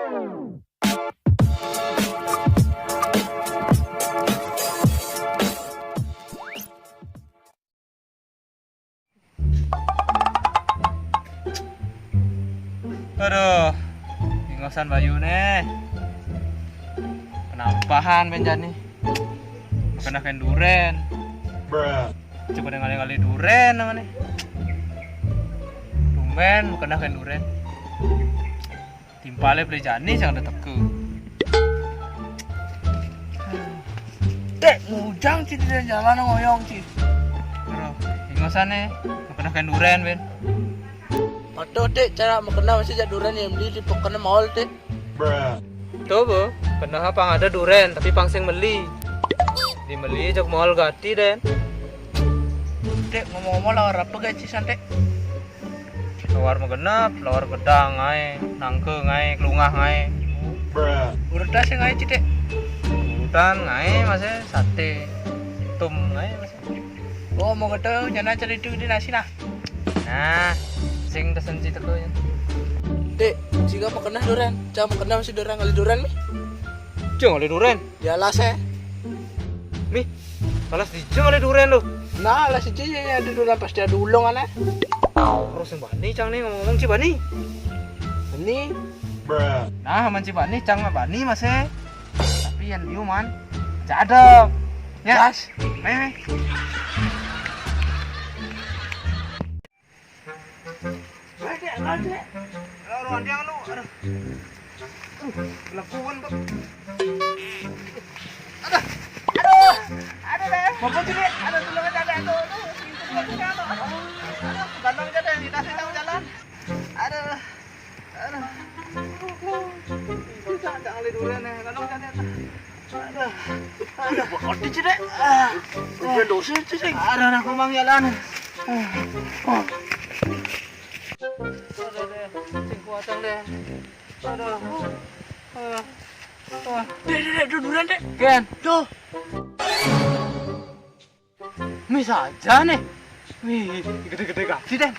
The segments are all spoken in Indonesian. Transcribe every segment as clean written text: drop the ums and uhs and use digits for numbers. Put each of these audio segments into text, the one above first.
Aduh, ingosan Bayu nih. Kenampahan benjani. Kena kan duren. Coba ngali-ngali duren namanya. Tumben kena kan duren. Timpale beli jani jangan teku. Dek, mujang sih di jalan ngoyong sih. Aduh, ingosan nih. Kena kan duren ben. Aduh dek, cara makena masih jaduran yang beli di pokoknya mall dek. Tuh bu, kena pang ada duren tapi pangsing meli. Di meli jok mall gati den. Dek, ngomong-ngomong lawar apa guys sih santai? Lawar megenap, lawar gedang ngai, nangke ngai, kelungah ngai. Udah dah sih ngai dek. Urutan ngai masih sate. Tum ngai masih. Oh mau ketemu jangan cari itu di nasi nah. Nah, sing tersenci tekonya. Dek, jika makena duran, cara makena masih duran kali duran nih. Jeng oleh duren. Ya lah saya. Mi, balas dijeng oleh duren lu. Nah lah sih ya ada duran pasti ada ulung aneh. Terus yang Bani cang nih ngomong Cibani. Ini. Nah, man Cibani cang mah Bani masih. Tapi yang diu man cadok. Ya. Jas. Meh. Ada. Ruang dia lu. Aduh. Lakuan kok. Ada deh. Mau sini, ada tulungan ada tuh. Gandong aja deh, dikasih tahu jalan. Aduh. Jangan oleh duren nih, gandong cadek. Aduh, bakal di sini. Udah dosen sih. Ada aku mang jalan. Kuatang deh. Aduh. Dek, duran dek. Ken, Tuh. mis aja nih. Wih, gede-gede gaji deh.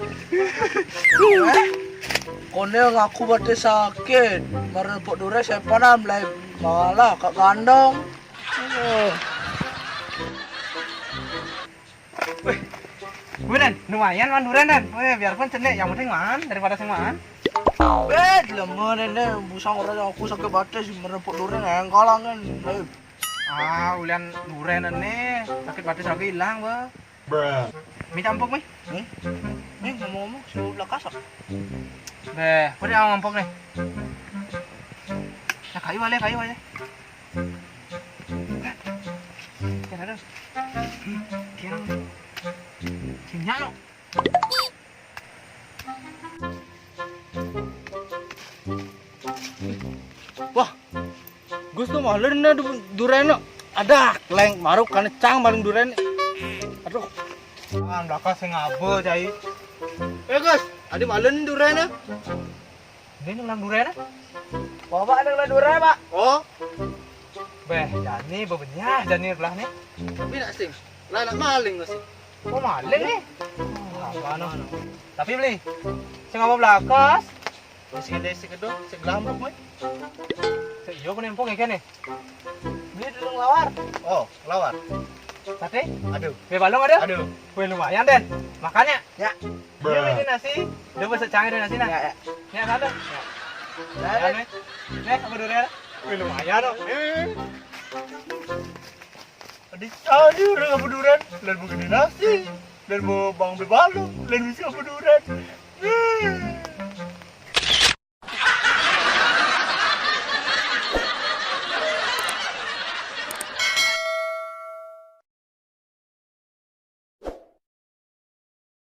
Kone ngaku bate sakit. Merepok duran siapa namlay malah kak kandong. Wih, bener, lumayan man duren dan. Wih, biarpun cenek, yang penting man daripada semaan. Lemah nenek busang orang aku sakit bate sih merepok duran yang kalangan. Ah, ulian duren nih, sakit batis lagi hilang, bah. Mi campur mi. Nih ngomong-ngomong sebelah kasar. Beh, udah ang ngampok nih. Nah, kayu aja. Kan ada. Kian lo. Wah, Gus tuh malu nih duren ada leng maruk karena cang paling duren. Aduh, Belakang saya ngabo, cai. Gus, ada malu nih duren. Ini ngelang duren. Bapak ada ngelang duren pak. Oh, Beh, jani bebenyah jani belah nih. tapi nak sing, lah nak maling nggak sih? Oh, maling nih. Apa no? Tapi beli. Saya ngabo belakas. Desi kedua, segelambuk boy. Iyo ko nempong ikan nih. Beli dulu lawar. Oh, lawar. Sate? Aduh, Beh, balong ada? aduh. Wih, lumayan den. Makannya. Ya, Iya, ini nasi. Udah bisa canggih dari nasi nah. ya. Ya, satu. Ya, nih. Nih, apa durian? Wih, lumayan dong. Adik tadi udah nggak peduran, dan begini nasi, dan mau bang bebalong, dan bisa peduran.